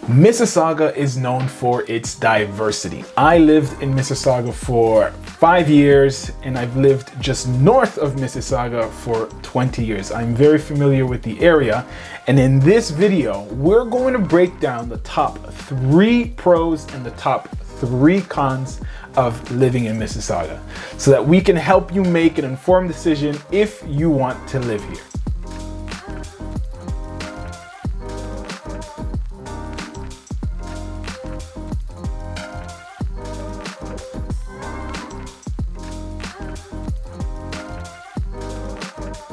Mississauga is known for its diversity. I lived in Mississauga for 5 years and I've lived just north of Mississauga for 20 years. I'm very familiar with the area, and in this video, we're going to break down the top 3 pros and the top 3 cons of living in Mississauga so that we can help you make an informed decision if you want to live here.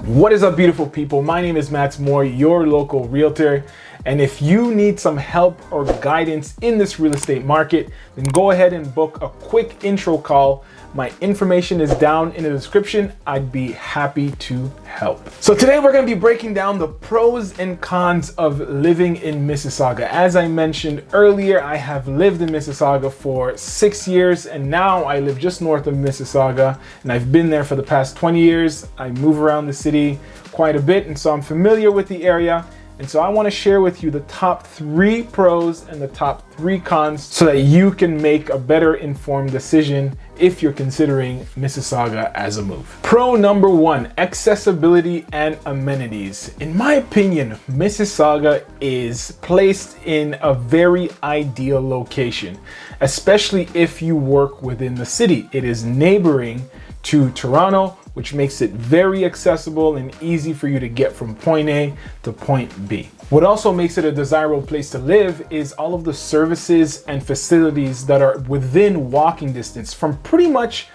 What is up, beautiful people? My name is Max Moore, your local realtor. And if you need some help or guidance in this real estate market, then go ahead and book a quick intro call. My information is down in the description. I'd be happy to help. So today we're going to be breaking down the pros and cons of living in Mississauga. As I mentioned earlier, I have lived in Mississauga for 6 years, and now I live just north of Mississauga, and I've been there for the past 20 years. I move around the city quite a bit, and so I'm familiar with the area. And so I want to share with you the top 3 pros and the top 3 cons so that you can make a better informed decision if you're considering Mississauga as a move. Pro number 1, accessibility and amenities. In my opinion, Mississauga is placed in a very ideal location, especially if you work within the city. It is neighboring to Toronto, which makes it very accessible and easy for you to get from point A to point B. What also makes it a desirable place to live is all of the services and facilities that are within walking distance from pretty much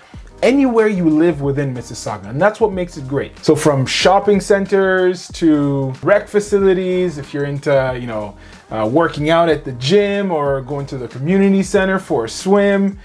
anywhere you live within Mississauga, and that's what makes it great. So from shopping centers to rec facilities, if you're into working out at the gym or going to the community center for a swim,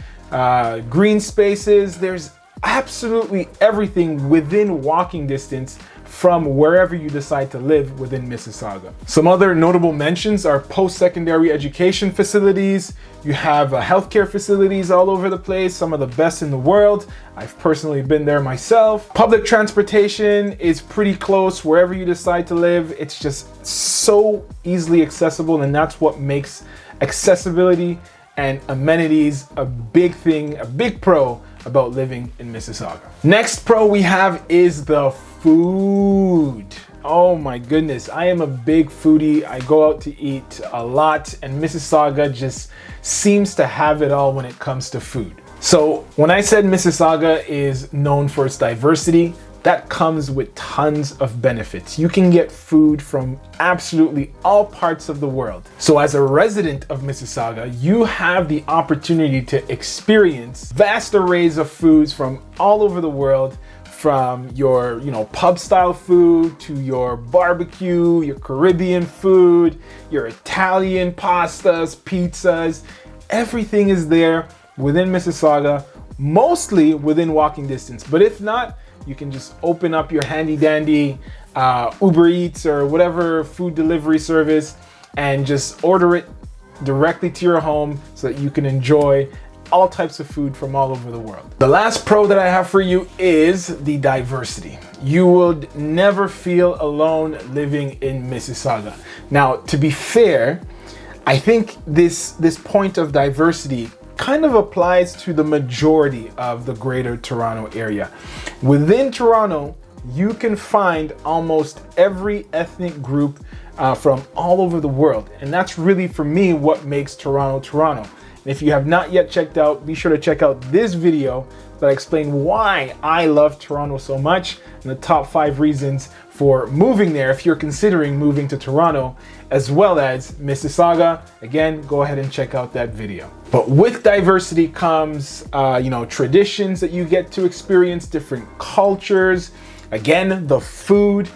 green spaces, there's absolutely everything within walking distance from wherever you decide to live within Mississauga. Some other notable mentions are post-secondary education facilities. You have healthcare facilities all over the place, some of the best in the world. I've personally been there myself. Public transportation is pretty close wherever you decide to live. It's just so easily accessible, and that's what makes accessibility and amenities a big thing, a big pro about living in Mississauga. Next pro we have is the food. Oh my goodness, I am a big foodie. I go out to eat a lot, and Mississauga just seems to have it all when it comes to food. So when I said Mississauga is known for its diversity, that comes with tons of benefits. You can get food from absolutely all parts of the world. So as a resident of Mississauga, you have the opportunity to experience vast arrays of foods from all over the world, from your pub style food to your barbecue, your Caribbean food, your Italian pastas, pizzas. Everything is there within Mississauga, mostly within walking distance. But if not, you can just open up your handy dandy Uber Eats or whatever food delivery service and just order it directly to your home so that you can enjoy all types of food from all over the world. The last pro that I have for you is the diversity. You would never feel alone living in Mississauga. Now, to be fair, I think this point of diversity kind of applies to the majority of the greater Toronto area. Within Toronto, you can find almost every ethnic group from all over the world. And that's really, for me, what makes Toronto, Toronto. And if you have not yet checked out, be sure to check out this video that I explain why I love Toronto so much and the top 5 reasons for moving there if you're considering moving to Toronto, as well as Mississauga. Again, go ahead and check out that video. But with diversity comes, traditions that you get to experience, different cultures, again, the food.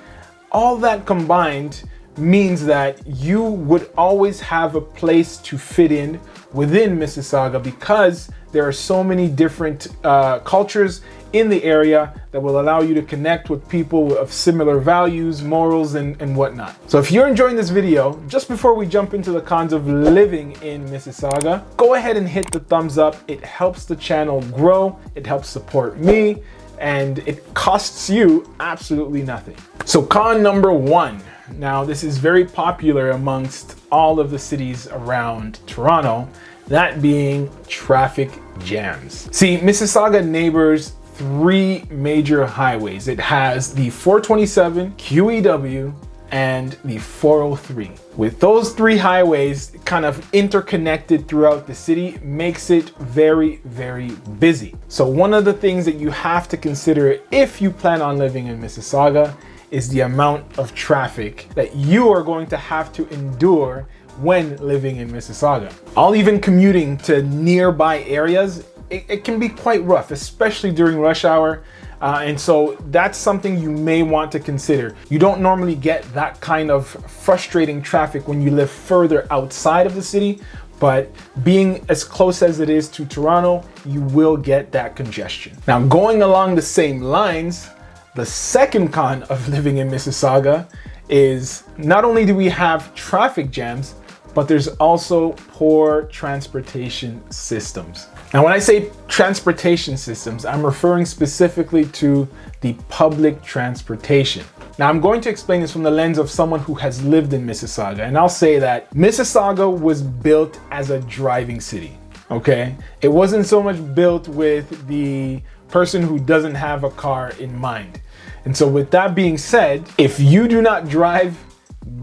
All that combined means that you would always have a place to fit in within Mississauga because there are so many different cultures in the area that will allow you to connect with people of similar values, morals, and whatnot. So if you're enjoying this video, just before we jump into the cons of living in Mississauga, go ahead and hit the thumbs up. It helps the channel grow, it helps support me, and it costs you absolutely nothing. So con number 1, Now, this is very popular amongst all of the cities around Toronto, that being traffic jams. See, Mississauga neighbors 3 major highways. It has the 427, QEW, and the 403. With those 3 highways kind of interconnected throughout the city makes it very, very busy. So one of the things that you have to consider if you plan on living in Mississauga is the amount of traffic that you are going to have to endure when living in Mississauga. All even commuting to nearby areas, it can be quite rough, especially during rush hour. And so that's something you may want to consider. You don't normally get that kind of frustrating traffic when you live further outside of the city, but being as close as it is to Toronto, you will get that congestion. Now, going along the same lines, the second con of living in Mississauga is not only do we have traffic jams, but there's also poor transportation systems. Now, when I say transportation systems, I'm referring specifically to the public transportation. Now, I'm going to explain this from the lens of someone who has lived in Mississauga, and I'll say that Mississauga was built as a driving city, okay? It wasn't so much built with the person who doesn't have a car in mind. And so with that being said, if you do not drive,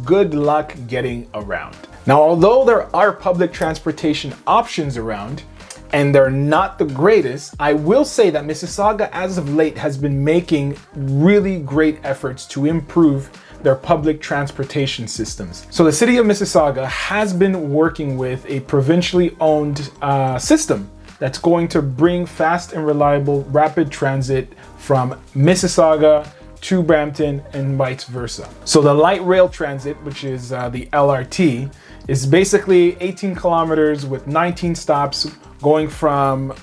good luck getting around. Now, although there are public transportation options around, and they're not the greatest, I will say that Mississauga as of late has been making really great efforts to improve their public transportation systems. So the city of Mississauga has been working with a provincially owned system that's going to bring fast and reliable rapid transit from Mississauga to Brampton and vice versa. So the light rail transit, which is the LRT, is basically 18 kilometers with 19 stops going from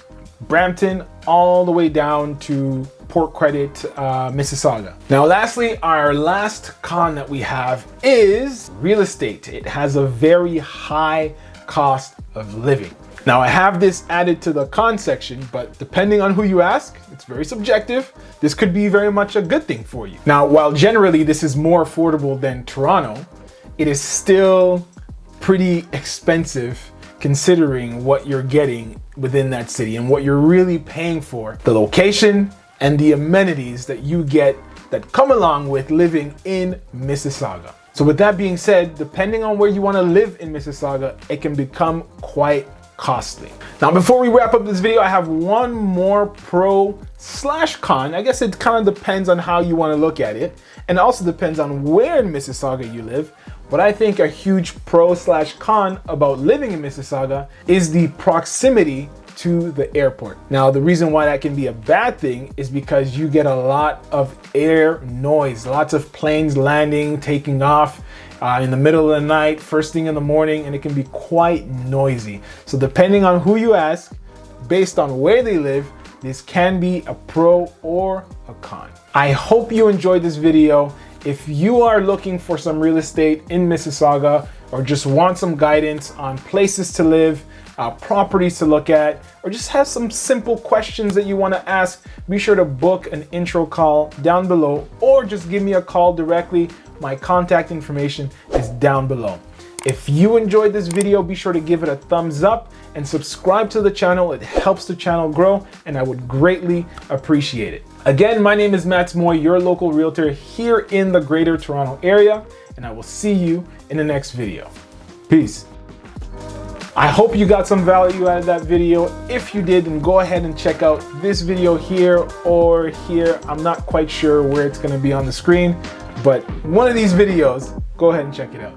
Brampton all the way down to Port Credit, Mississauga. Now, lastly, our last con that we have is real estate. It has a very high cost of living. Now, I have this added to the con section, but depending on who you ask, it's very subjective. This could be very much a good thing for you. Now, while generally this is more affordable than Toronto, it is still pretty expensive considering what you're getting within that city and what you're really paying for, the location and the amenities that you get that come along with living in Mississauga. So with that being said, depending on where you want to live in Mississauga, it can become quite costly. Now, before we wrap up this video, I have one more pro/con. I guess it kind of depends on how you want to look at it, and also depends on where in Mississauga you live. But I think a huge pro/con about living in Mississauga is the proximity to the airport. Now, the reason why that can be a bad thing is because you get a lot of air noise, lots of planes landing, taking off in the middle of the night, first thing in the morning, and it can be quite noisy. So depending on who you ask, based on where they live, this can be a pro or a con. I hope you enjoyed this video. If you are looking for some real estate in Mississauga or just want some guidance on places to live, properties to look at, or just have some simple questions that you want to ask, be sure to book an intro call down below or just give me a call directly. My contact information is down below. If you enjoyed this video, be sure to give it a thumbs up and subscribe to the channel. It helps the channel grow and I would greatly appreciate it. Again, my name is Matt Moy, your local realtor here in the Greater Toronto area, and I will see you in the next video. Peace. I hope you got some value out of that video. If you did, then go ahead and check out this video here or here. I'm not quite sure where it's going to be on the screen, but one of these videos, go ahead and check it out.